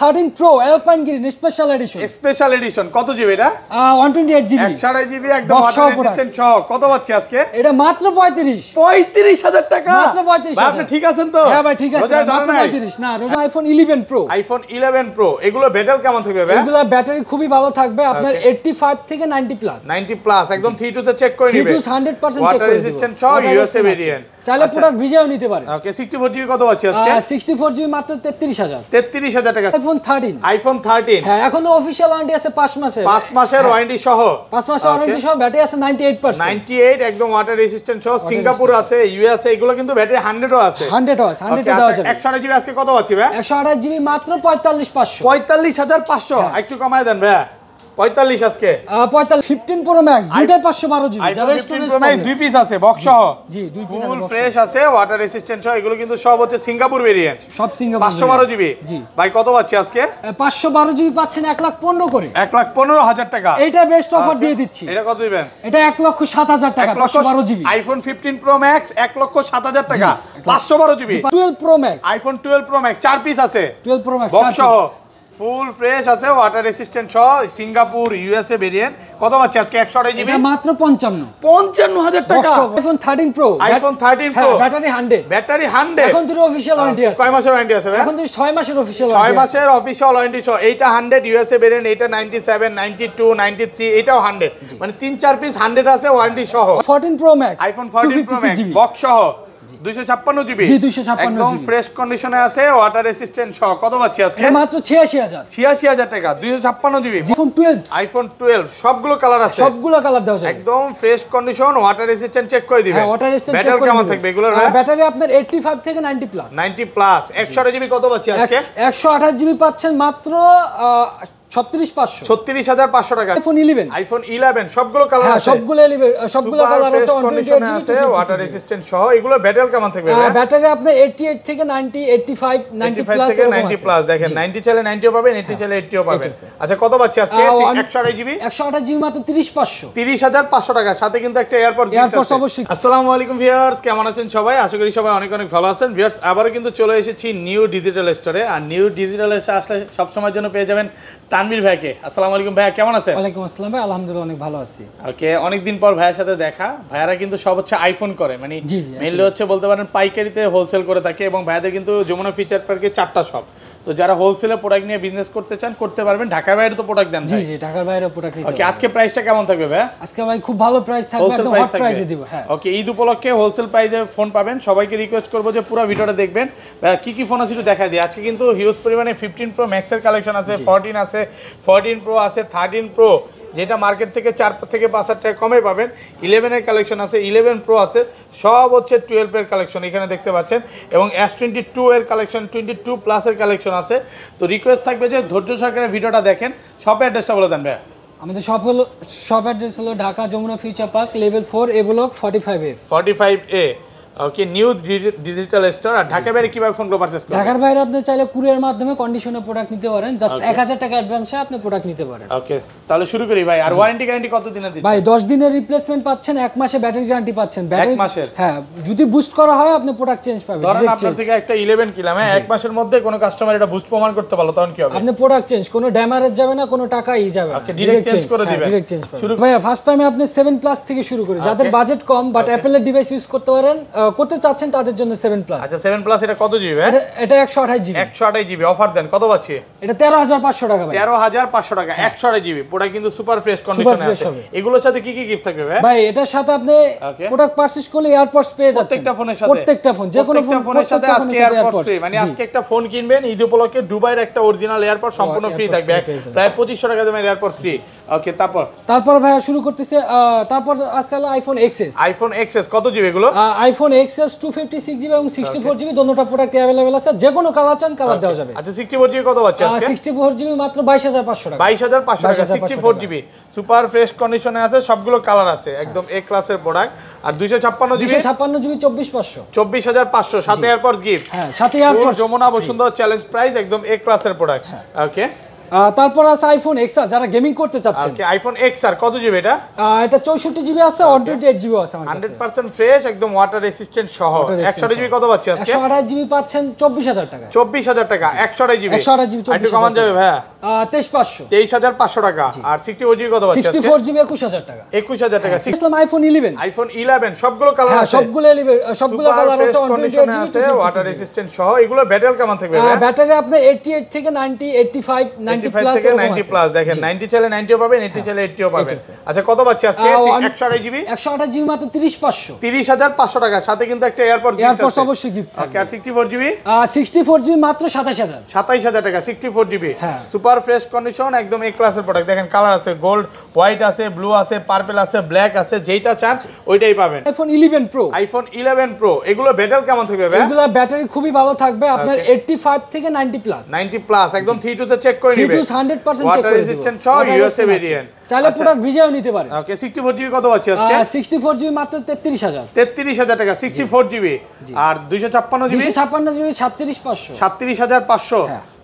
13 Pro Alpine Green special edition. Special edition কত GB এটা? 128 GB. 128 GB একদম water resistant সহ। কত পাচ্ছি আজকে? এটা মাত্র 35000 টাকা। মাত্র 35000। ভাই আপনি ঠিক আছেন তো? হ্যাঁ ভাই ঠিক আছে। মাত্র 35 না, রোজা আইফোন 11 Pro। আইফোন 11 Pro এগুলো ব্যাটারি কেমন থাকবে ভাই? এগুলো ব্যাটারি খুবই ভালো থাকবে আপনার 85 থেকে 90 প্লাস। 90 প্লাস একদম 3 তে চেক করে নেবেন। 100% চেক ওয়াটার করে দিবেন। রেজিস্ট্যান্ট সহ ইউএসএ ভেরিয়েন্ট। চাইলে প্রোডাক্ট ভিজিয়েও নিতে পারেন। ওকে 64 জিবি কত পাচ্ছি আজকে? 64 জিবি মাত্র 33000। 33000 টাকা। আইফোন 13। আইফোন 13 হ্যাঁ এখনো অফিশিয়াল ওয়ারেন্টি আছে 5 মাসের। 5 মাসের ওয়ারেন্টি সহ। 5 মাসের ওয়ারেন্টি সহ ব্যাটারি আছে 98%। 98 একদম ওয়াটার রেজিস্ট্যান্ট সহ। সিঙ্গাপুর আছে, ইউএসএ এগুলো কিন্তু ব্যাটারি 100ও আছে। 100ও আছে, 100 দেওয়া যাবে। 128 জিবি আজকে কত পাচ্ছি ভাই? 128 জিবি মাত্র 45500। 45500 একটু কমায় দেন ভাই। 45 আজকে 15 Pro Max দুইটাই 512 জিবি। যারা স্টোরেজ প্রো দুই পিস আছে বক্স সহ। জি দুই পিস আছে ফুল বক্স। ফ্রেশ আছে ওয়াটার রেজিস্ট্যান্ট সহ। এগুলো কিন্তু সব হচ্ছে সিঙ্গাপুর ভেরিয়েন্ট। সব সিঙ্গাপুর 512 জিবি। জি ভাই কত পাচ্ছি আজকে? 512 জিবি পাচ্ছেন 1,15,000 করে। 1,15,000 টাকা। এইটা বেস্ট অফার দিয়ে দিচ্ছি। এটা কত দিবেন? এটা 1,07,000 টাকা 512 জিবি। আইফোন 15 Pro Max 1,07,000 টাকা 512 GB. 12 Pro Max iPhone 12 Pro Max 4 piece আছে। 12 Pro Max বক্স সহ ফুল ফ্রেশ আছে ওয়াটার রেজিস্ট্যান্ট সহ সিঙ্গাপুর ইউএসএ ভেরিয়েন্ট। কত পাচ্ছি আজকে? 128 জিবি এটা মাত্র 55000 টাকা। IPhone 13 Pro। IPhone 13 Pro battery 100। Battery 100 এখন তো অফিশিয়াল ওয়ারেন্টি আছে। কয় মাসের ওয়ারেন্টি আছে ভাই? এখন তো 6 মাসের অফিশিয়াল 6 মাসের অফিশিয়াল ওয়ারেন্টি সহ। এইটা 100 ইউএসএ ভেরিয়েন্ট, এইটা 97 92 93 এটাও 100 মানে 3-4 পিস 100 আছে ওয়ারেন্টি সহ। 14 Pro Max iPhone 14 Pro Max box সহ 256 জিবি। জি 256 একদম জিবি ফ্রেশ কন্ডিশনে আছে ওয়াটার রেজিস্ট্যান্ট সহ। কত পাচ্ছি আজকে? এটা মাত্র 86000। 86000 টাকা 256 জিবি। আইফোন 12। আইফোন 12 সবগুলো কালার আছে। সবগুলো কালার দেওয়া যাবে। একদম fresh condition water resistant check করে দিবেন। হ্যাঁ ওয়াটার রেজিস্ট্যান্ট চেক করে কেমন থাকবে এগুলোর? ব্যাটারি আপনার 85 থেকে 90 প্লাস। 90 প্লাস 128 জিবি কত পাচ্ছি আজকে? 128 জিবি পাচ্ছেন মাত্র 36500। 36500 টাকা। আইফোন 11। আইফোন 11 সবগুলো কালার আছে। সবগুলো কালার আছে 128 জিবি আছে ওয়াটার রেজিস্ট্যান্ট সহ। এগুলো ব্যাটারি কেমন থাকবে ভাই? ব্যাটারি আপনার 88 থেকে 90 85 90 প্লাস থেকে 90 প্লাস দেখেন 90 চাইলে 90 ও পাবেন, 80 চাইলে 80 ও পাবেন। আচ্ছা কত পাচ্ছি আজকে? 128 জিবি 128 জিবি মাত্র 30500। 30500 টাকা সাথে কিন্তু একটা এয়ারপডস আছে অবশ্যই। আসসালামু আলাইকুম ভিউয়ার্স, কেমন আছেন সবাই? আশা করি সবাই অনেক অনেক ভালো আছেন। ভিউয়ার্স আবারো কিন্তু চলে এসেছি নিউ ডিজিটাল স্টোরে। আর নিউ ডিজিটাল স্টোরে আসলে সব সময়ের জন্য পেয়ে যাবেন তানভীর ভাইকে। আসসালামু আলাইকুম ভাইয়া, কেমন আছেন? ওয়ালাইকুম আসসালাম ভাই, আলহামদুলিল্লাহ অনেক ভালো আছি। ওকে, অনেকদিন পর ভাইয়ের সাথে দেখা। ভাইয়ারা কিন্তু সব হচ্ছে আইফোন করে, মানে মেইনলি হচ্ছে বলতে পারেন পাইকারিতে হোলসেল করে থাকে। এবং ভাইয়াদের কিন্তু যমুনা ফিচার পার্কে 4টা শপ। তো যারা হোলসেলে প্রোডাক্ট নিয়ে বিজনেস করতে চান করতে পারবেন। ঢাকার বাইরে তো প্রোডাক্ট দেন? জি জি ঢাকার বাইরে প্রোডাক্ট নিতে। ওকে, আজকে প্রাইসটা কেমন থাকবে ভাই? আজকে ভাই খুব ভালো প্রাইস থাকবে, একদম হট প্রাইসে দিব। হ্যাঁ ওকে, ঈদ উপলক্ষে হোলসেল প্রাইসে ফোন পাবেন। সবাইকে রিকোয়েস্ট করব যে পুরো ভিডিওটা দেখবেন। কি কি ফোন আছে একটু দেখাই দিই। আজকে কিন্তু হিউজ পরিমাণে 15 Pro Max এর কালেকশন আছে, 14 আছে, 14 Pro আছে, 13 Pro যেটা মার্কেট থেকে 4 থেকে 5,000 টাকা কমে পাবেন। 11 এর কালেকশন আছে, 11 Pro আছে, সব হচ্ছে 12 এর কালেকশন এখানে দেখতে পাচ্ছেন। এবং S22 এর কালেকশন, 22 প্লাস এর কালেকশন আছে। তো রিকোয়েস্ট থাকবে যে ধৈর্য সহকারে ভিডিওটা দেখেন। শপের অ্যাড্রেসটা বলে দেন ভাই। আমাদের শপ অ্যাড্রেস হলো Dhaka Jamuna future park level 4 A block 45A। Okay, new digital store. আর ঢাকার বাইরে কিভাবে ফোনগুলো পারচেজ করবেন? ঢাকার বাইরে আপনি চাইলে কুরিয়ার মাধ্যমে কন্ডিশনে প্রোডাক্ট নিতে পারেন। জাস্ট 1000 টাকা অ্যাডভান্সে আপনি প্রোডাক্ট নিতে পারেন। ওকে, তাহলে শুরু করি ভাই। আর ওয়ারেন্টি গ্যারান্টি কত দিনের দিচ্ছেন ভাই? 10 দিনের রিপ্লেসমেন্ট পাচ্ছেন, 1 মাসে ব্যাটারি গ্যারান্টি পাচ্ছেন। 1 মাসের? হ্যাঁ, যদি বুস্ট করা হয় আপনি প্রোডাক্ট চেঞ্জ পাবেন। ধরেন আপনার থেকে একটা 11 কিনলাম, হ্যাঁ 1 মাসের মধ্যে কোনো কাস্টমার এটা বুস্ট প্রমাণ করতে পারলো, তখন কি হবে? আপনি প্রোডাক্ট চেঞ্জ, কোনো ড্যামেজ যাবে না, কোনো টাকাই যাবে না। ওকে, ডাইরেক্ট চেঞ্জ করে দিবেন। ডাইরেক্ট চেঞ্জ পাবেন। ভাই ফার্স্ট টাইমে আপনি 7 প্লাস থেকে শুরু করে, যাদের বাজেট কম বাট অ্যাপলের ডিভাইস ইউজ করতে পারেন করতে চাচ্ছেন তাদের জন্য 7 প্লাস। আচ্ছা 7 প্লাস এটা কত জিবি ভাই? এটা 128 জিবি। 128 জিবি অফার দেন, কত পাচ্ছি? এটা 13500 টাকা ভাই। 13500 টাকা 128 জিবি। পুরো কিন্তু সুপার ফ্রেশ কন্ডিশনে আছে। এগুলোর সাথে কি কি গিফট থাকবে ভাই? ভাই এটার সাথে আপনি প্রোডাক্ট পারচেজ করলে এয়ারপডস পেয়ে যাচ্ছেন প্রত্যেকটা ফোনের সাথে। প্রত্যেকটা ফোন, যে কোনো ফোনের সাথে আজকে এয়ারপডস ফ্রি। মানে আজকে একটা ফোন কিনবেন, ঈদ উপলক্ষে দুবাইয়ের একটা অরিজিনাল এয়ারপড সম্পূর্ণ ফ্রি থাকবে। প্রায় 2500 টাকা দামের এয়ারপড ফ্রি। ওকে, তারপর ভাই শুরু করতেছে। তারপর আছে আইফোন এক্সএস। আইফোন এক্সএস কত জিবি এগুলো? আইফোন এক্সএস 256 জিবি এবং 64 জিবি দুটোটা প্রোডাক্ট अवेलेबल আছে। যে কোনো কালার চান কালার দেওয়া যাবে। আচ্ছা 64 জিবি কত পাচ্ছি আজকে? 64 জিবি মাত্র 22500 টাকা। 22500 টাকা 64 জিবি সুপার ফ্রেশ কন্ডিশনে আছে, সবগুলো কালার আছে, একদম এ ক্লাসের প্রোডাক্ট। আর 256 জিবি 24500 24500 সাথে এয়ারপডস গিফট। হ্যাঁ সাথে AirPods. Jamuna Bashundhara challenge price, একদম এ ক্লাসের প্রোডাক্ট। ওকে, তারপর আছে আইফোন এক্সআর যারা গেমিং করতে চাচ্ছেন। ওকে আইফোন এক্সআর কত জিবি এটা? এটা 64 জিবি আছে, 128 জিবি আছে আমার কাছে। 100% ফ্রেশ, একদম ওয়াটার রেসিস্ট্যান্ট সহ। 128 জিবি কত পাচ্ছি আজকে? 128 জিবি পাচ্ছেন 24000 টাকা। 24000 টাকা 128 জিবি। 128 জিবি 24000 একটু কমান যাবে ভাইয়া? 23500 23500 টাকা। আর 64 জিবি কত পাচ্ছি আজকে? 64 জিবি 21000 টাকা। 21000 টাকা। ইসলাম আইফোন 11। আইফোন 11 সবগুলো কালার আছে? সবগুলো 11 সবগুলো কালার আছে, 128 জিবি আছে, ওয়াটার রেসিস্ট্যান্ট সহ। এগুলো ব্যাটারি কেমন থাকবে ভাই? ব্যাটারি আপনার 88 থেকে 90, 85, 90 প্লাস থেকে 90 প্লাস। দেখেন 90 চাইলে 90ও পাবেন, 80 চাইলে 80ও পাবেন। আচ্ছা কত পাচ্ছি আজকে? 128 জিবি 128 জিবি মাত্র 30500। 30500 টাকা, সাথে কিন্তু একটা এয়ারপডস অবশ্যই গিফট থাকে। আর 64 জিবি? 64 জিবি মাত্র 27000। 27000 টাকা 64 জিবি। হ্যাঁ। সুপার ফ্রেশ কন্ডিশন, একদম এ ক্লাসের প্রোডাক্ট। দেখেন কালার আছে, গোল্ড, হোয়াইট আছে, ব্লু আছে, পার্পল আছে, ব্ল্যাক আছে, যেটা চান ওইটাই পাবেন। IPhone 11 pro. আইফোন 11 প্রো এগুলো ব্যাটারি কেমন থাকবে ভাই? এগুলা ব্যাটারি খুবই ভালো থাকবে আপনার 85 থেকে 90 প্লাস। 90 প্লাস, একদম 3 টু তে চেক করে নিবে। 3 টু 100% চেক ওয়াটার করে রেজিস্ট্যান্ট সহ ইউএসএ ভেরিয়েন্ট। চাইলে প্রোডাক্ট ভিজিও নিতে পারেন। ওকে 64 জিবি কত পাচ্ছি আজকে? 64 জিবি মাত্র 33000। 33000 টাকা 64 জিবি। আর 256 জিবি? 256 জিবি 37500। 37500।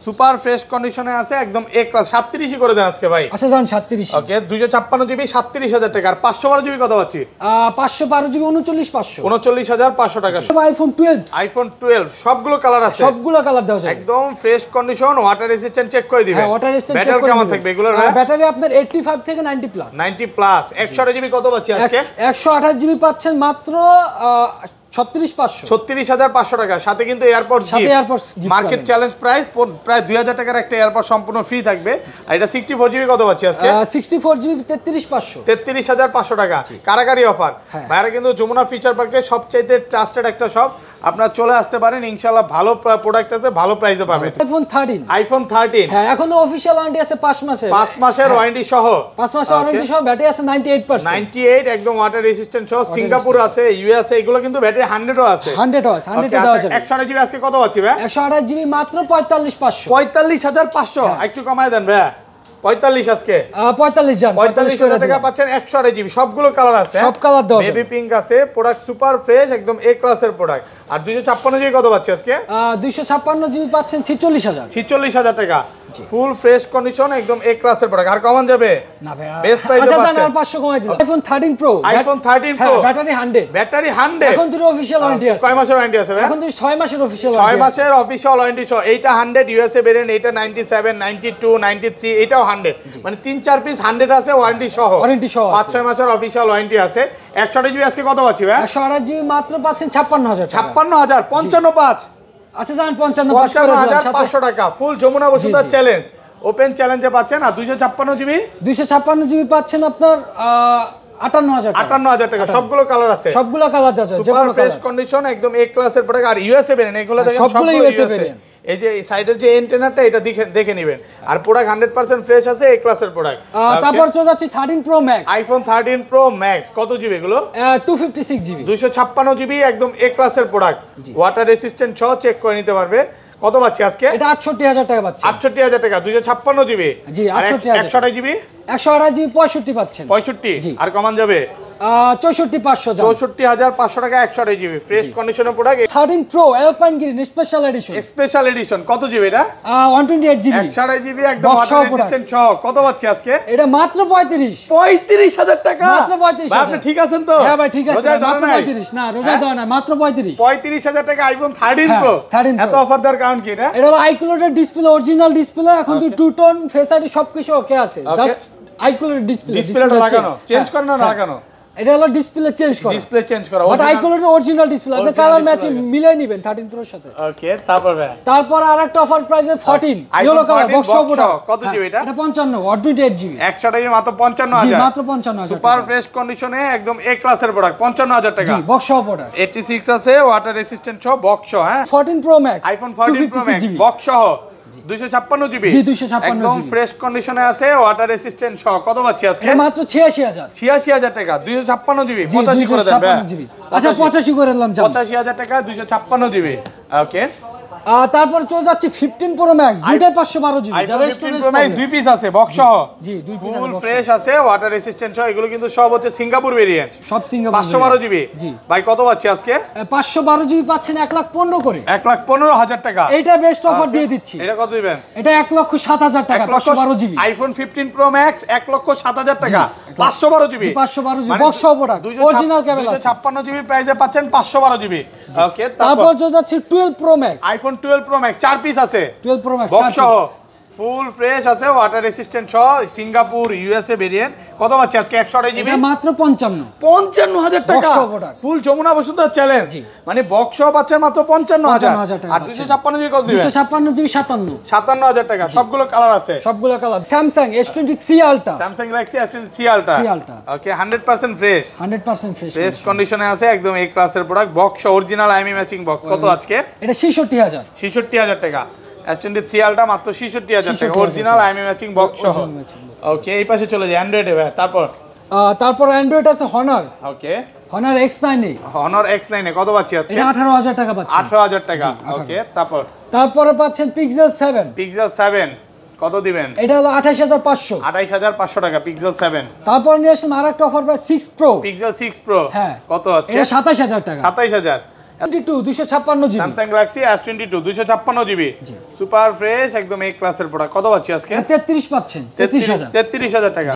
সুপার ফ্রেশ কন্ডিশনে আছে, একদম এ ক্লাস। 37 করে দেন আজকে ভাই। আচ্ছা জান 37। ওকে 256 জিবি 37000 টাকা। আর 512 জিবি কত পাচ্ছি? 512 জিবি 39500। 39500 টাকা। আইফোন 12। আইফোন 12 সবগুলো কালার আছে, সবগুলো কালার দেওয়া যাবে। একদম fresh condition, water resistant check করে দিবেন। হ্যাঁ ওয়াটার রেজিস্ট্যান্ট চেক করে কেমন থাকবে এগুলোর? ব্যাটারি আপনার 85 থেকে 90 প্লাস। 90 প্লাস। 128 জিবি কত পাচ্ছি আজকে? 128 জিবি পাচ্ছেন মাত্র 36500। 36500 টাকা, সাথে কিন্তু এয়ারপডস সাথে AirPods gift. Market challenge price প্রায় 2000 টাকার একটা এয়ারপড সম্পূর্ণ ফ্রি থাকবে। আর এটা 64 জিবি কত পাচ্ছি আজকে? 64 জিবি 33500। 33500 টাকা কারাকারি অফার। ভাইরা কিন্তু যমুনা ফিচার পার্কে সবচাইতে ট্রাস্টেড একটা শপ। আপনারা চলে আসতে পারেন, ইনশাআল্লাহ ভালো প্রোডাক্ট আছে, ভালো প্রাইসে পাবেন। আইফোন 13। আইফোন 13 হ্যাঁ এখনো অফিশিয়াল ওয়ারেন্টি আছে 5 মাসের। 5 মাসের ওয়ারেন্টি সহ। 5 মাসের ওয়ারেন্টি সহ ব্যাটারি আছে 98%। 98 একদম ওয়াটার রেজিস্ট্যান্ট সহ। সিঙ্গাপুর আছে, ইউএসএ, এগুলো কিন্তু ব্যাটারি 100ও আছে। 100ও আছে, 100 এ দেওয়া যাবে। 128 জিবি আজকে কত পাচ্ছি ভাই? 128 জিবি মাত্র 45500। 45500। একটু কমায় দেন ভাই। 45 আজকে 45 জান 45000 টাকা পাচ্ছেন 128 জিবি। সবগুলো কালার আছে, সব কালার দেওয়া যাবে। বেবি পিঙ্ক আছে, প্রোডাক্ট সুপার ফ্রেশ, একদম এ ক্লাসের প্রোডাক্ট। আর 256 জিবি কত পাচ্ছি আজকে? 256 জিবি পাচ্ছেন 46000। 46000 টাকা ফুল ফ্রেশ কন্ডিশন, একদম এ ক্লাসের প্রোডাক্ট। আর কমন যাবে না ভাই, বেস্ট প্রাইসে আচ্ছা পাচ্ছেন। জান 500 কমাই দিলাম। IPhone 13 pro. IPhone 13 pro battery 100। Battery 100 এখন তো অফিশিয়াল ওয়ারেন্টি আছে। কয় মাসের ওয়ারেন্টি আছে ভাই? এখন তো 6 মাসের অফিশিয়াল 6 মাসের অফিশিয়াল ওয়ারেন্টি সহ। এইটা 100 ইউএসএ ভেরিয়েন্ট, এইটা 97, 92, 93, এটাও 100। মানে 3-4 পিস 100 আছে ওয়ারেন্টি সহ। ওয়ারেন্টি সহ 5-6 মাসের অফিশিয়াল ওয়ারেন্টি আছে। 128 জিবি আজকে কত পাচ্ছি ভাই? 128 জিবি মাত্র পাচ্ছেন 56000 টাকা। 56000 55 আচ্ছা জান 55500 টাকা ফুল যমুনা বসুন্ধরা চ্যালেঞ্জ ওপেন চ্যালেঞ্জে পাচ্ছেন। আর 256 জিবি 256 জিবি পাচ্ছেন আপনার 58000 টাকা। সবগুলো কালার আছে, সবগুলো কালার দেওয়া যাবে। সুপার ফ্রেশ কন্ডিশন, একদম এ ক্লাসের প্রোডাক্ট। আর ইউএসএ ভেরিয়েন্ট, এগুলো দেখেন সবগুলো ইউএসএ ভেরিয়েন্ট। এই যে সাইডের যে এন্টেনাটা এটা দেখে নেবেন। আর প্রোডাক্ট 100% ফ্রেশ আছে, এ ক্লাসের প্রোডাক্ট। তারপর চলে যাচ্ছে 13 pro max. IPhone 13 pro max কত জিবি এগুলো? 256 জিবি 256 জিবি, একদম এ ক্লাসের প্রোডাক্ট। ওয়াটার রেসিস্ট্যান্ট সহ চেক করে নিতে পারবে। কত পাচ্ছি আজকে? এটা 68000 টাকা পাচ্ছেন। 68000 টাকা 256 জিবি। জি 68000। 128 জিবি 128 জিবি 65 পাচ্ছেন। 65। আর কমান যাবে? 64500 জান। 64500 টাকা 128 জিবি ফ্রেশ কন্ডিশনের product. 13 pro alpine green special edition. Special edition কত জিবি এটা? 128 জিবি 128 জিবি, একদম ওয়াটার রেজিস্ট্যান্ট সহ। কত পাচ্ছি আজকে? এটা মাত্র 35000 টাকা। মাত্র 35000। ভাই আপনি ঠিক আছেন তো? হ্যাঁ ভাই ঠিক আছে, মাত্র 35। না রোজা দাও না, মাত্র 35000 টাকা আইফোন 13 প্রো। এত অফার দেওয়ার কারণ কি এটা? এটা হলো আইকুলেটেড ডিসপ্লে, অরিজিনাল ডিসপ্লে। এখন তো টু টোন ফেস আইডি সবকিছু ওকে আছে। জাস্ট আইকুলেটেড ডিসপ্লে। ডিসপ্লেটা লাগানো, চেঞ্জ করা না লাগানো? এটা হলো ডিসপ্লে চেঞ্জ করা। ডিসপ্লে চেঞ্জ করা। বাট আইকুলেটেড অরিজিনাল ডিসপ্লে। আপনি কালার ম্যাচিং মিলাই নেবেন 13 প্রোর সাথে। ওকে তারপর ভাই তারপর আরেকটা অফার প্রাইসে 14 ইয়েলো কালার বক্স সহ। কত জিবি এটা? এটা 55 128 জিবি। 128 জিবি মাত্র 55000। জি মাত্র 55000। সুপার ফ্রেশ কন্ডিশনে, একদম এ ক্লাসের প্রোডাক্ট। 55000 টাকা। জি বক্স সহ প্রোডাক্ট। 86 আছে, ওয়াটার রেসিস্ট্যান্ট সহ, বক্স সহ। হ্যাঁ 14 pro max iPhone 14 pro max box সহ 256 জিবি। জি 256 একদম জিবি ফ্রেশ কন্ডিশনে আছে, ওয়াটার রেসিস্ট্যান্ট সহ। কত পাচ্ছি আজকে? এটা মাত্র 86000। 86000 টাকা 256 জিবি। 85 করে দেন ভাই। জিবি। আচ্ছা 85 করে দিলাম জান। 85000 টাকা 256 জিবি। ওকে তারপর চলে যাচ্ছে 15 প্রো ম্যাক্স দুইটাই 512 জিবি যারা iPhone 15 স্টোরেজ Pro Max দুই পিস আছে বক্স সহ। জি দুই পিস ফুল আছে ফ্রেশ আছে, ওয়াটার রেসিস্ট্যান্ট সহ। এগুলো কিন্তু সব হচ্ছে সিঙ্গাপুর ভেরিয়েন্ট, সব সিঙ্গাপুর 512 জিবি। জি ভাই কত পাচ্ছি আজকে? 512 জিবি পাচ্ছেন 1,15,000 করে। 1,15,000 টাকা। এইটা বেস্ট অফার দিয়ে দিচ্ছি। এটা কত দিবেন? এটা 1,07,000 টাকা 512 জিবি। আইফোন 15 Pro Max 1,07,000 টাকা 512 জিবি। 512 জিবি বক্স সহ প্রোডাক্ট, অরিজিনাল কেবল আছে। 256 জিবি প্রাইসে পাচ্ছেন 512 জিবি। ওকে, তারপর চলে যাচ্ছে 12 pro max. IPhone 12 Pro Max 4 piece আছে, 12 প্রো ম্যাক্স বক্স সহ, ফুল ফ্রেশ আছে, ওয়াটার রেসিস্ট্যান্ট সহ, সিঙ্গাপুর ইউএসএ ভেরিয়েন্ট। কত পাচ্ছি আজকে? 128 জিবি, এটা মাত্র 55 55,000 টাকা। বক্স সহ প্রোডাক্ট। ফুল যমুনা বসুন্ধরা চ্যালেঞ্জ, জি। মানে বক্স সহ পাচ্ছেন মাত্র 55,000 টাকা আর 256 জিবি কত দিবেন? 256 জিবি 57 57,000 টাকা। সবগুলো কালার আছে, সবগুলো colour. Samsung S23 ultra, Samsung Galaxy S23 ultra. Okay, 100% fresh, 100% fresh fresh কন্ডিশনে আছে, একদম এ ক্লাসের product, box original IMEI matching box. কত আজকে? এটা 66,000 66,000 টাকা। S23 আলট্রা মাত্র 66,000 টাকা, অরিজিনাল আইএমই ম্যাচিং বক্স সহ। ওকে, এই পাশে চলে যায় অ্যান্ড্রয়েডে ভাই। তারপর অ্যান্ড্রয়েড আছে হনার, ওকে, হনার X9 এ। Honor X9 এ কত পাচ্ছি আজকে? এটা 18,000 টাকা পাচ্ছেন। 18,000 টাকা। ওকে, তারপরে পাচ্ছেন Pixel 7, Pixel 7 কত দিবেন? এটা হলো 28,500। 28,500 টাকা Pixel 7। তারপর নিয়ে আসলাম আরেকটা offer price 6 Pro, Pixel 6 Pro হ্যাঁ কত আছে? এটা 27,000 টাকা। 27,000। 256 GB, Samsung Galaxy S22 256 GB, super fresh, একদম এ ক্লাসের প্রোডাক্ট। কত পাচ্ছি আজকে? 33 পাচ্ছেন 33,000। 33,000 টাকা।